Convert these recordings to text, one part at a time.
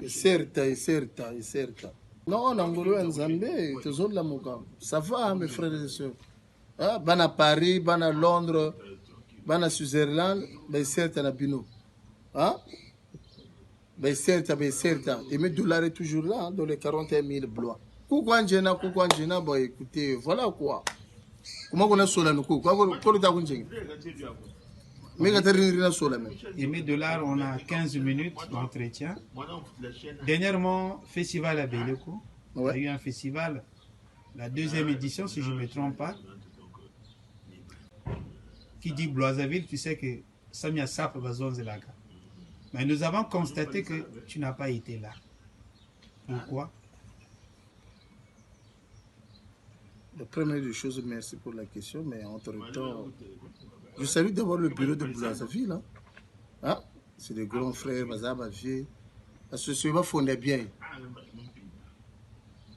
certes. Non, Nangolo et Nzambé, ça va, mes frères et sœurs. Ah, Bana Paris, Bana Londres, Bana Switzerland, ben certes, na Bino. Hein? Ben certes. Et mes dollars est toujours là, dans les 41 000 blois. Pourquoi Njena, bon écoutez, voilà quoi. Comment on a sola nous quoi Et mes dollars, on a 15 minutes d'entretien. Dernièrement, festival à Béleko. Il y a eu un festival, la deuxième édition, si je ne me trompe pas. Qui dit Bloisaville, tu sais que Samia Sap va zone là. Mais nous avons constaté que tu n'as pas été là. Pourquoi? La première des choses, merci pour la question, mais entre-temps, je salue d'abord le bureau de Bloisaville. Hein? C'est des grands frères, Bazaba Vieux. L'association va fonder bien.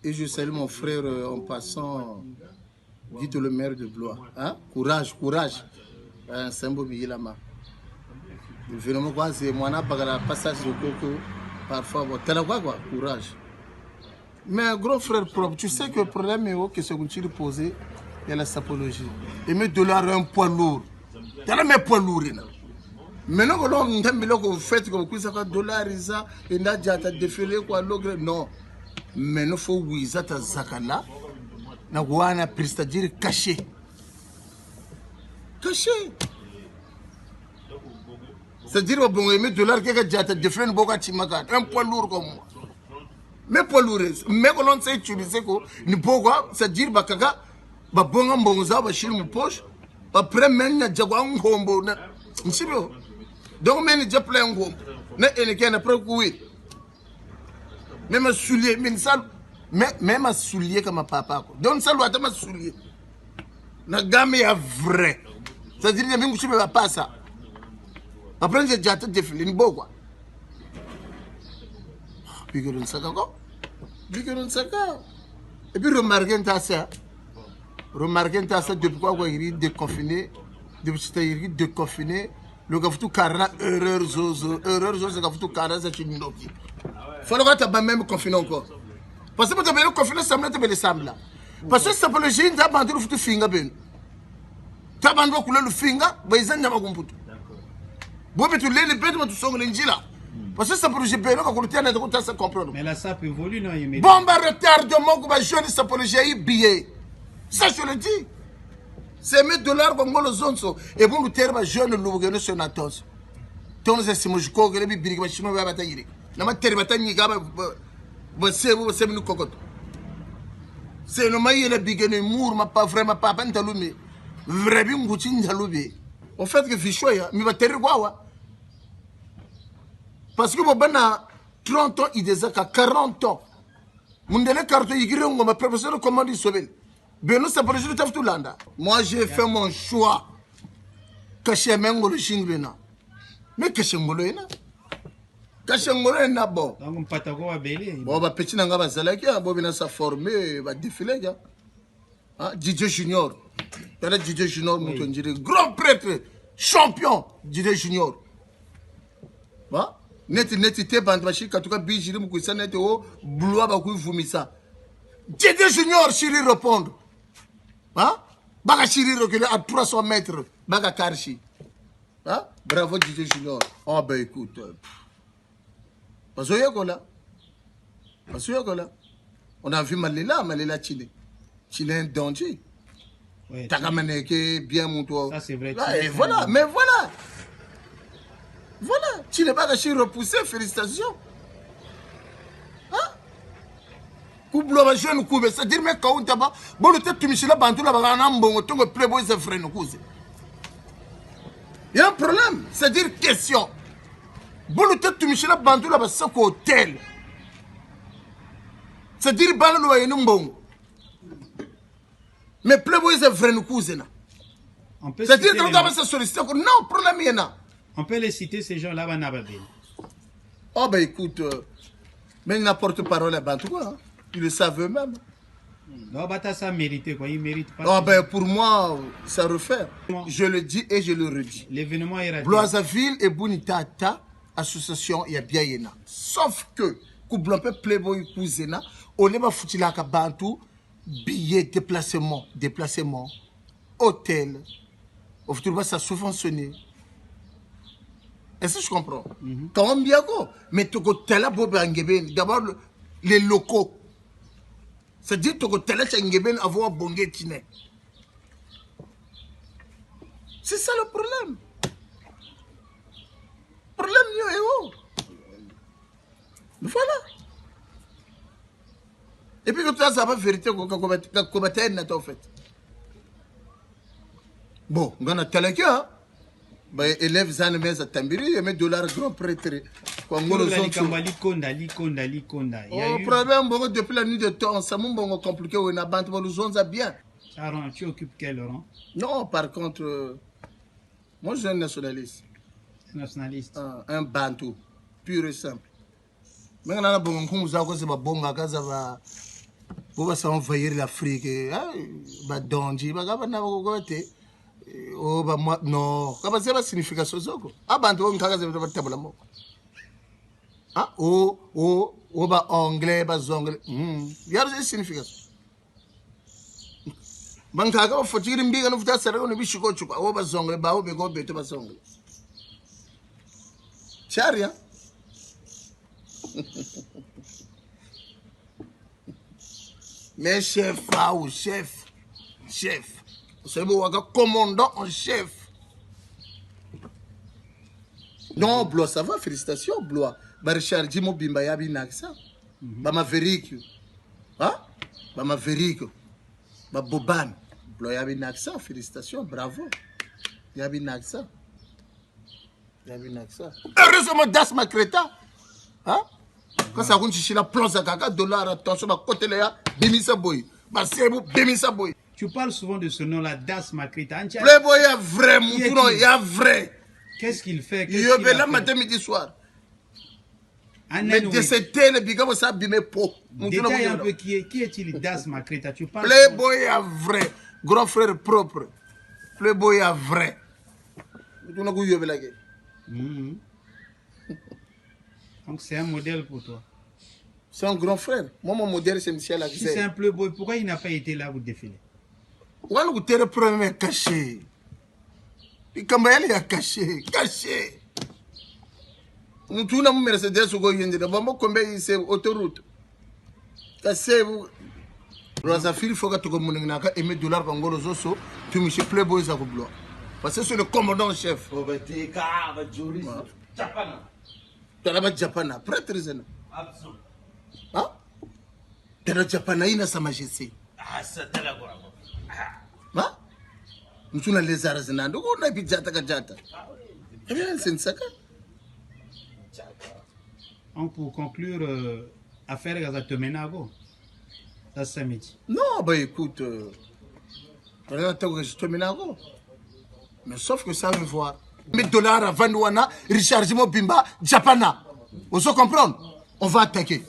Et je salue mon frère en passant, Vite le maire de Blois. Hein? Courage. C'est un beau billet là-bas. Vraiment, c'est moi, je passage de coco. Parfois, courage. Mais grand frère propre, tu sais que le problème est que ce que tu posé, il y a la sapologie. Et mes dollars un poids lourd. Tu as mes poids lourds. Maintenant que l'on fait que ça dollars et là tu as défilé quoi non. Mais il faut oui ça ta zakala. Na wana c'est-à-dire caché. C'est-à-dire bon mes dollars que tu as défilé boka chimaka un poids lourd comme moi. Mais poids lourd, mais que l'on sait utiliser quoi, ni pourquoi, c'est-à-dire bakaga, ba bonga mbonza ba shiri mu poche, après maintenant jagwa ngombo na, nsibo. Donc maintenant j'ai plein ngombo, na eneke na après courir. Même soulier, même soulier comme papa quoi. Donc ça doit être soulier. Na gamme ya vrai. C'est-à-dire que même si je pas ça. Après j'ai déjà défilé ni beau quoi. Bigorun Saka. Et puis remarquez ça depuis quoi il est déconfiné, depuis qu'il est déconfiné, le gars tout carré erreur zozo, c'est gars tout carré c'est une noki. Faut le gars t'as même confiné encore. Parce que tu as confiné ça me te semble. Parce que ça peut le génie t'as bandu le tout finga ben. T'as bandu le finga, bah ils ont jamais compris. Bon mais tu les bêtes mais tu sors l'injila. Parce que ça peut le bien, quand ça comprendre. Mais la SAP évolue, non? Bon, bah, retardement, que ma jeune, ça peut le billet. Ça, je le dis. C'est mes dollars, comme le zone. Et bon, le terme jeune, le gouvernement, c'est un attention. Donc, c'est moi, je crois que les billes, je ne vais pas batailler. La matière bataille, c'est nous cocotte. C'est le maïs, le bigé, mour, ma pas vraiment pas pantalonné. Vrai bien, goutine, jaloubé. Au fait que fichoya, mais va terre quoi? Parce que bon, 30 ans, il est à 40 ans. Mon dernier carton, il est ma professeur comment il sauve. Beno, ça peut le tout landa. Moi, j'ai fait mon choix. Caché mengo le chinglena. Mais caché ngolo ena. Caché ngolo ena bon. Donc, on patako à belé. Bon, bah, petit nanga va zalaki, bon, bien ça formé, va défiler, ya. DJ Junior. Il y a DJ Junior, grand prêtre, champion, DJ Junior. Bah? Neti te bande bashi katuka bijiri mukuisa neti o blois ba kuivumisa. Djede Junior chiri répondre. Hein? Baga chiri reculer à 300 mètres. Baga karchi. Hein? Bravo Djede Junior. Oh ben écoute. Parce que là. On a vu Malila Chine. Chine est un danger. Oui, Tagamaneke bien mon toi. Ça c'est vrai. Et voilà, mais voilà. Voilà, tu n'es pas caché repoussé, félicitations. Hein? Couple de jeunes coups, c'est-à-dire que quand on t'a pas, bon, le tête tu me suis là, bantou là, bon, tu me plais, c'est frère, nous cousin. Il y a un problème, c'est-à-dire question. Bon, le tête tu me suis là, bantou là, c'est quoi hôtel? C'est-à-dire, ban le loyer, nous bon. Mais playboy, c'est frère, nous cousin. C'est-à-dire que nous avons sollicité, non, problème, il y en a. On peut les citer, ces gens-là, Oh ben écoute, mais n'importe parole à Bantoua, hein. Ils le savent eux-mêmes. Non, bah ça mérite quoi, ils méritent pas. Oh ben pour moi, ça refait. Je le dis et je le redis. L'événement est raté. Bloisaville et Bunitata, association ya bien yena. Sauf que Koublompe Playboy Kouzena, on est foutu là Bantou, billets, déplacement, hôtel. Au futur, ça subventionné. Est-ce que je comprends? Quand bien go, mais tu as la d'abord les locaux. C'est-à-dire que tu as la avoir bongé tine. C'est ça le problème. Problème, yo. Voilà. Et puis, quand tu as la vérité, comment tu es en fait. Bon, on a tel cas. Élève Zane Meza Tambiri, et met $, grand prêtre. Likonda. Oh, problème, bon, depuis la nuit de temps, ça m'a bon compliqué, on a banté, nous on a bien. Sharon, tu occupes quel rang? Non, par contre, moi je suis un nationaliste. Nationaliste. Un bantou, pur et simple. Mais on a bon, comme vous avez bon, on va s'envahir l'Afrique, bah, donji, bah, oh ba moi non kaba zeba signification zoko abantu ngikaga zeba batabula mo ah oh ba anglais ba zongle yaro ze signification bankaga bafotira imbiga no futa sera no bishiko chuka oh ba zongle ba obe go beto ba zongle charia mais chef ou chef c'est bon, commandant en chef. Non, Blois, ça va, félicitations, Blois. Richard Jimo Bimba Yabi Naksa. Bama Verikyo. Hein? Bama Verikyo. Boban. Blois Yabi Naksa, félicitations, bravo. Yabi Naksa. Heureusement, Das Makreta. Hein? Quand ça compte chez la plonge à caca, $, attention, ma côté là, Bimisa Boy. Ma c'est Bimisa Boy. Tu parles souvent de ce nom-là, Das Makreta. Playboy, il y a vrai, Moutouno, il y a vrai. Qu'est-ce qu'il fait? Il y a là matin, midi, soir. Mais de cette télé, il y a ça, bimé po. Détaille un peu qui est-il Das Makreta? Tu parles. Playboy, il y a vrai. Grand frère propre. Playboy, il y a vrai. Donc c'est un modèle pour toi. C'est un grand frère. Moi, mon modèle, c'est Michel Axel. Si c'est un Playboy, pourquoi il n'a pas été là pour défiler? On a le problème caché. Il y a caché. Nous tous nous Mercedes ou Goyende. Bon, combien c'est autoroute. Caché vous. Rosafil faut que tu communiques et $, quand on gosse, tu me chies Playboy ça vous bloque. Parce que c'est le commandant chef. Tu as la Japana, prêtre. Absolument. Hein? Tu as la Japana, il a sa majesté. Ah, c'est de la gloire. Hein? Nous sommes les Arazanans. On a dit Jata Jata. Eh bien, c'est une sac. Pour conclure, affaire Gazatemenago, ça c'est midi. Non, bah écoute, mais sauf que ça veut voir. $1 à Vandouana, Richard Jimo Bimba, Japana. On se comprend? On va attaquer.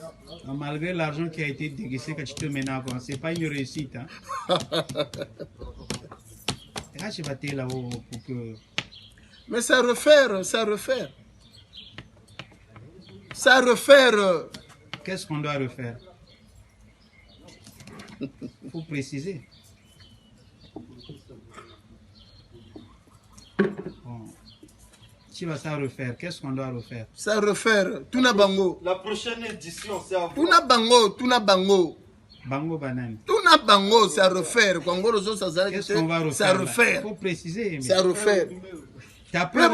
Malgré l'argent qui a été déguisé quand tu te mènes avant, ce n'est pas une réussite. Hein? Là, je vais là-haut pour que... Mais ça refaire. Ça refaire. Qu'est-ce qu'on doit refaire? Il faut préciser. Bon. Tu vas ça refaire. Qu'est-ce qu'on doit refaire? Ça refaire. Tuna Bango. La prochaine édition, c'est à vous. Tuna Bango. Bango banane. Tuna Bango, c'est à refaire. Qu'est-ce qu'on va refaire? C'est à refaire. Il faut préciser. C'est à refaire. T'as peur.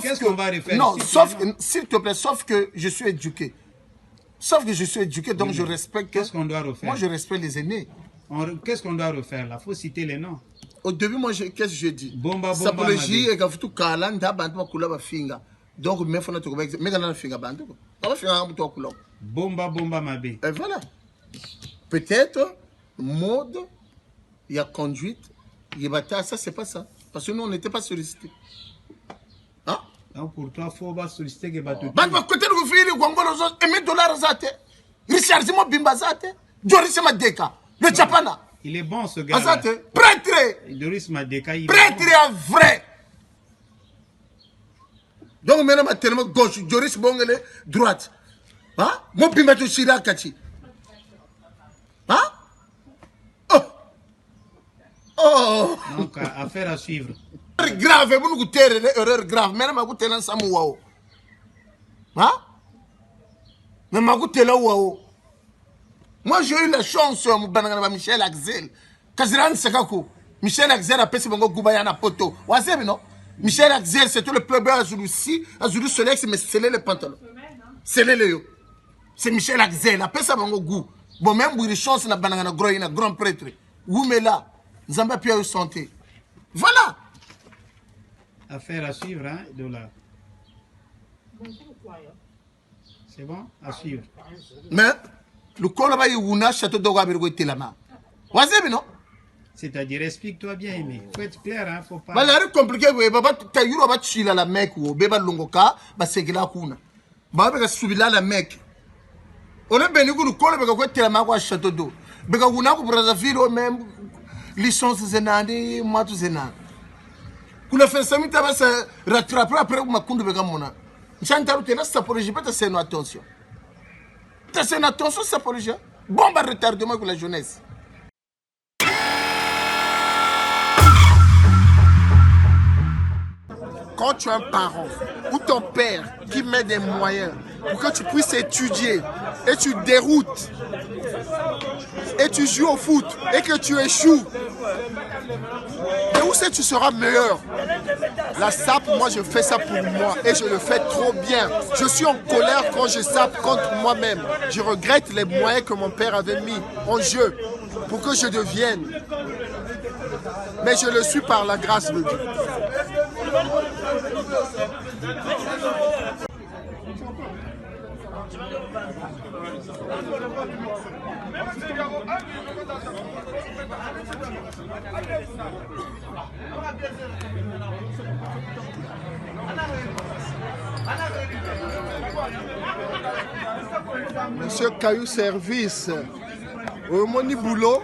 Qu'est-ce qu'on va refaire? Non, sauf, s'il te plaît, sauf que je suis éduqué. Donc je respecte. Qu'est-ce qu'on doit refaire? Moi, je respecte les aînés. Qu'est-ce qu'on doit refaire là? Il faut citer les noms. Au début, moi, qu'est-ce que je dis? Sapologie et Gafutu Kalanda, Bantu Kula Finga. Donc, mais faut notre mais Finga Bantu. Bomba Mabe. Et voilà. Peut-être, mode, il y a conduite, il y a bataille, ça, c'est pas ça. Parce que nous, on n'était pas sollicités. Hein? Donc, pour toi, il faut pas solliciter que bateau. Côté de vous faire, $1 zate. Richard Zimo Bimba zate. Joris Madeka. Le Japana. Il est bon, ce gars. Azate. Prêtre. Doris Madeka. Prêtre vrai. Donc maintenant, tellement gauche, Joris Bongele, droite. Hein? Mon pimato Chira Kachi. Hein? Oh! Oh! Donc, affaire à suivre. Grave, vous nous terre, erreur grave. Même à goûter l'ensemble, waouh. Hein? Même à goûter là, waouh. Moi, j'ai eu la chance, Michel Axel. Kaziran Sekakou. Michel Axel a passé mon Goubayana Poto. Wazebi, non? Michel Axel, c'est tout le peuple à Zulu-Si, à Zulu-Solex, mais c'est les pantalons. C'est les yo. C'est Michel Axel, a passé mon goût. Bon, même pour les chances, na banana groïna, grand prêtre. Où mais là, Zamba Pierre santé. Voilà. Affaire à suivre, hein, $. C'est bon? À suivre. Mais, le Koloba Youna, château de Wabergo Telama. Wazebi, non? C'est-à-dire, explique-toi bien, Aimé. Faut être clair, hein, faut pas... Bah, c'est compliqué, oui. Bah, t'as eu un chila la mec, ou beba longoka, bah, c'est que la kuna. Bah, bah, subila la mec. On est béni que le col, bah, quoi, t'es la main, château d'eau. Bah, on a pour Brazzaville, même, licence zenani, moi, tout zenani. Pour la fin, ça m'est arrivé, ça rattraper après, ma kunde, bah, mona. J'entends, t'es là, ça pour les pas, c'est une attention. C'est une attention, ça pour les gens. Bon, bah, retardement pour la jeunesse. Quand tu as un parent ou ton père qui met des moyens pour que tu puisses étudier et tu déroutes et tu joues au foot et que tu échoues, et où c'est que tu seras meilleur? La sape, moi je fais ça pour moi et je le fais trop bien. Je suis en colère quand je sape contre moi-même. Je regrette les moyens que mon père avait mis en jeu pour que je devienne. Mais je le suis par la grâce de Dieu. Monsieur Caillou Service, au Moni Boulot,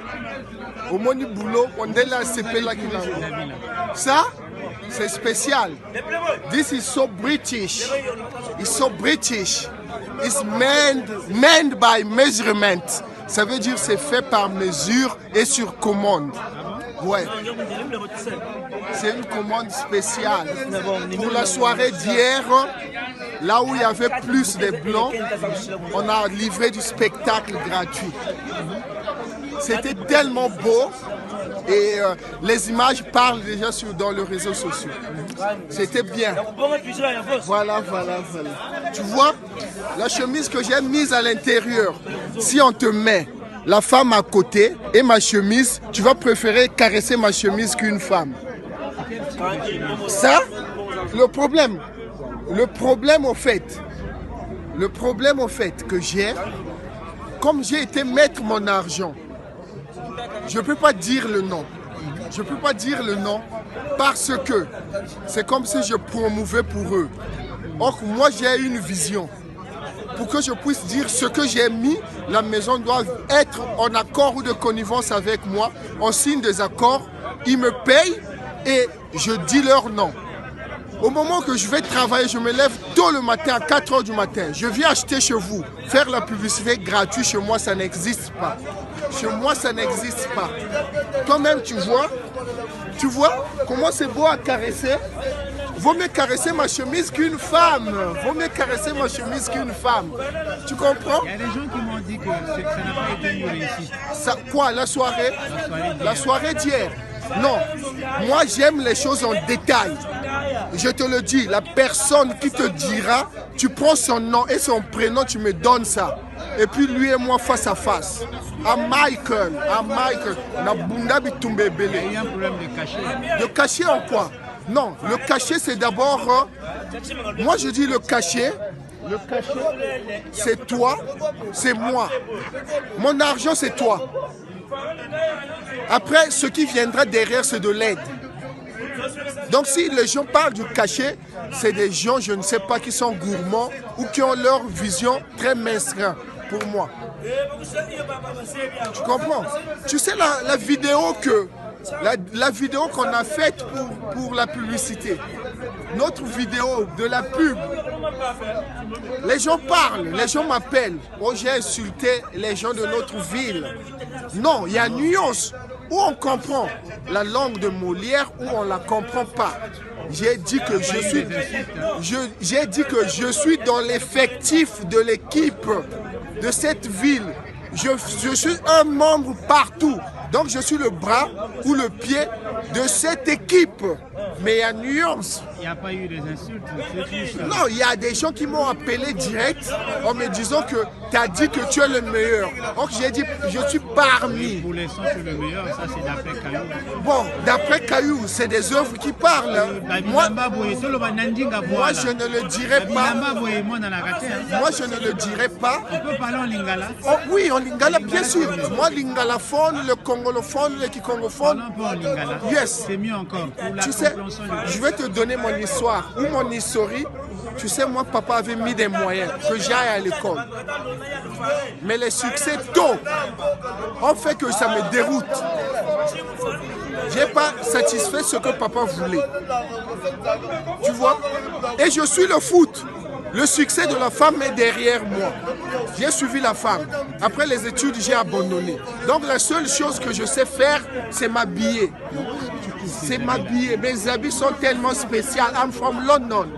on est là, c'est là qui l'a. Ça, c'est spécial. This is so British. It's so British. It's made by measurement. Ça veut dire c'est fait par mesure et sur commande. Ouais. C'est une commande spéciale. Pour la soirée d'hier, là où il y avait plus de blancs, on a livré du spectacle gratuit. C'était tellement beau et les images parlent déjà dans les réseaux sociaux. C'était bien. Voilà. Tu vois, la chemise que j'ai mise à l'intérieur, si on te met la femme à côté et ma chemise, tu vas préférer caresser ma chemise qu'une femme. Ça, le problème au fait que j'ai, comme j'ai été mettre mon argent, je ne peux pas dire le nom. Je ne peux pas dire le nom parce que c'est comme si je promouvais pour eux. Or, moi, j'ai une vision. Pour que je puisse dire ce que j'ai mis, la maison doit être en accord ou de connivence avec moi. On signe des accords, ils me payent et je dis leur nom. Au moment que je vais travailler, je me lève tôt le matin, à 4 h du matin. Je viens acheter chez vous, faire la publicité gratuite. Chez moi, ça n'existe pas. Chez moi, ça n'existe pas. Toi-même, tu vois comment c'est beau à caresser. Vaut mieux caresser ma chemise qu'une femme. Vaut mieux caresser ma chemise qu'une femme. Tu comprends? Il y a des gens qui m'ont dit que ça n'a pas été une réussite. Ça, quoi, la soirée d'hier. Non, moi j'aime les choses en détail. Je te le dis, la personne qui te dira, tu prends son nom et son prénom, tu me donnes ça. Et puis lui et moi face à face. À Michael, na bunda bitumbe bele. Il y a eu un problème de cachet. De cachet en quoi? Non, le cachet c'est d'abord, moi je dis le cachet, c'est toi, c'est moi. Mon argent c'est toi. Après, ce qui viendra derrière, c'est de l'aide. Donc si les gens parlent du cachet, c'est des gens, je ne sais pas, qui sont gourmands ou qui ont leur vision très mince pour moi. Tu comprends? Tu sais la vidéo qu'on a faite pour la publicité. notre vidéo, de la pub. Les gens parlent, les gens m'appellent. Oh, j'ai insulté les gens de notre ville. Non, il y a une nuance où on comprend la langue de Molière ou on ne la comprend pas. J'ai dit que je suis dans l'effectif de l'équipe de cette ville. Je suis un membre partout. Donc je suis le bras ou le pied de cette équipe. Mais il y a une nuance. Il n'y a pas eu des insultes. Non, il y a des gens qui m'ont appelé direct en me disant que tu as dit que tu es le meilleur. Donc j'ai dit, je suis parmi. Pour les sons, c'est le meilleur, ça c'est d'après Caillou. Bon, d'après Caillou, c'est des œuvres qui parlent. Moi, je ne le dirai pas. Moi, je ne le dirai pas. On peut parler en lingala. Oh, oui, en lingala, bien sûr. Moi, lingalaphone, le congolophone, le kikongophone. On peut en lingala. Yes. C'est mieux encore. Pour la tu sais, je vais te donner mon histoire ou mon historique. Tu sais, moi, papa avait mis des moyens que j'aille à l'école. Mais les succès tôt ont fait que ça me déroute. Je n'ai pas satisfait ce que papa voulait. Tu vois? Et je suis le foot. Le succès de la femme est derrière moi. J'ai suivi la femme. Après les études, j'ai abandonné. Donc la seule chose que je sais faire, c'est m'habiller. C'est m'habiller. Mes habits sont tellement spéciaux. I'm from London.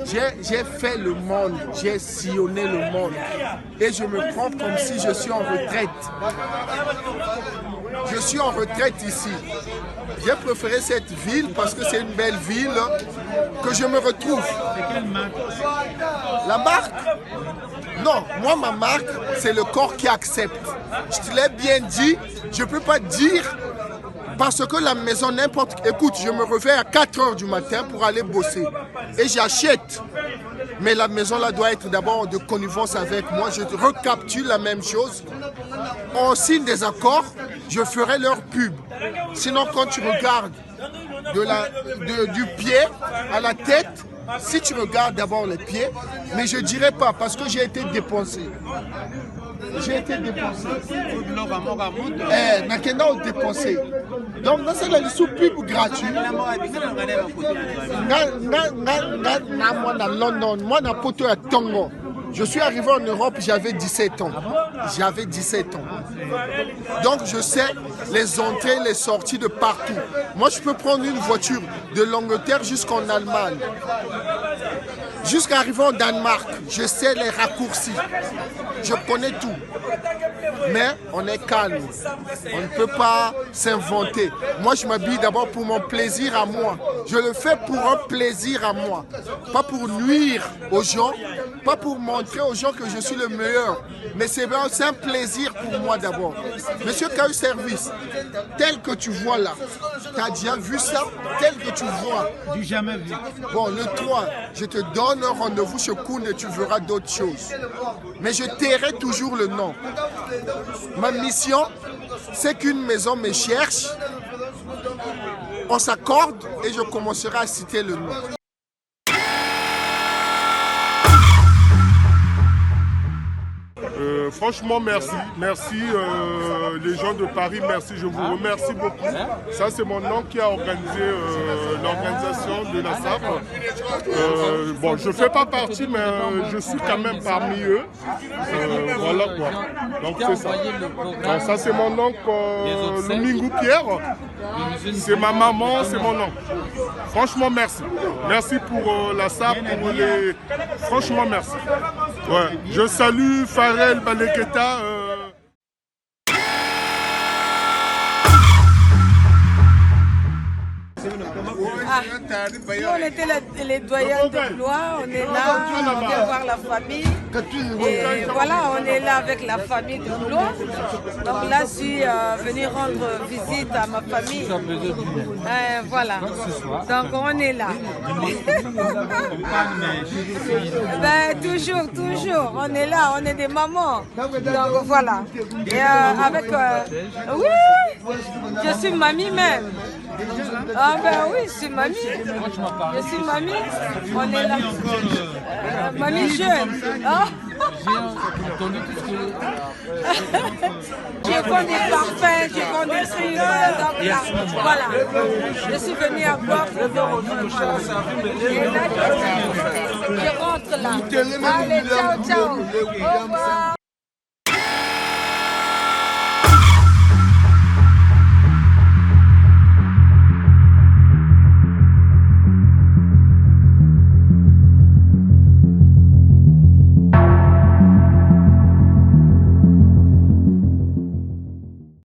J'ai fait le monde. J'ai sillonné le monde. Et je me prends comme si je suis en retraite. Je suis en retraite ici. J'ai préféré cette ville parce que c'est une belle ville que je me retrouve. C'est quelle marque? La marque? Non, moi ma marque, c'est le corps qui accepte. Je te l'ai bien dit, je ne peux pas dire parce que la maison, n'importe... Écoute, je me réveille à 4 h du matin pour aller bosser et j'achète. Mais la maison là doit être d'abord de connivence avec moi. Je recapture la même chose. On signe des accords, je ferai leur pub. Sinon, quand tu regardes du pied à la tête, si tu regardes d'abord les pieds, mais je ne dirai pas parce que j'ai été dépensé. J'ai été dépensé. Nakenda ont dépensé. Donc, dans cette liste pub gratuite, London, moi, na poto à Tongo. Je suis arrivé en Europe, j'avais 17 ans. J'avais 17 ans. Donc je sais les entrées, les sorties de partout. Moi, je peux prendre une voiture de l'Angleterre jusqu'en Allemagne. Jusqu'à arriver au Danemark, je sais les raccourcis. Je connais tout. Mais on est calme. On ne peut pas s'inventer. Moi, je m'habille d'abord pour mon plaisir à moi. Je le fais pour un plaisir à moi. Pas pour nuire aux gens, pas pour montrer aux gens que je suis le meilleur. Mais c'est un plaisir pour moi d'abord. Monsieur Caillou Service, tel que tu vois là, tu as déjà vu ça? Tel que tu vois. Du jamais vu. Bon, le 3, je te donne un rendez-vous chez Koun et tu verras d'autres choses. Mais je tairai toujours le nom. Ma mission, c'est qu'une maison me cherche, on s'accorde et je commencerai à citer le nom. Franchement, merci. Merci les gens de Paris, merci, je vous remercie beaucoup. Ça, c'est mon oncle qui a organisé l'organisation de la SAP. Bon, je ne fais pas partie, mais je suis quand même parmi eux. Voilà quoi. Donc, c'est ça. Donc, ça, c'est mon oncle Lumingou Pierre. C'est ma maman, c'est mon oncle. Franchement, merci. Merci pour la SAP, pour les... Franchement, merci. Ouais. Je salue Farel Baleketa. Nous, on était les doyens de Blois, on est là, on vient voir la famille. Et voilà, on est là avec la famille de Blois. Donc là, je suis venu rendre visite à ma famille. Voilà, donc on est là. Ben, toujours, on est là, on est des mamans. Donc voilà. Et avec... oui, je suis mamie même. Ah ben oui, je suis mamie. Je suis mamie. On est là. Mamie jeune. Ah. J'ai entendu tout ce que... Je vends des parfums, je vends des trucs. Donc là, voilà. Je suis venue à boire pour vendre. Et là, je rentre là. Allez, ciao, ciao. Au revoir.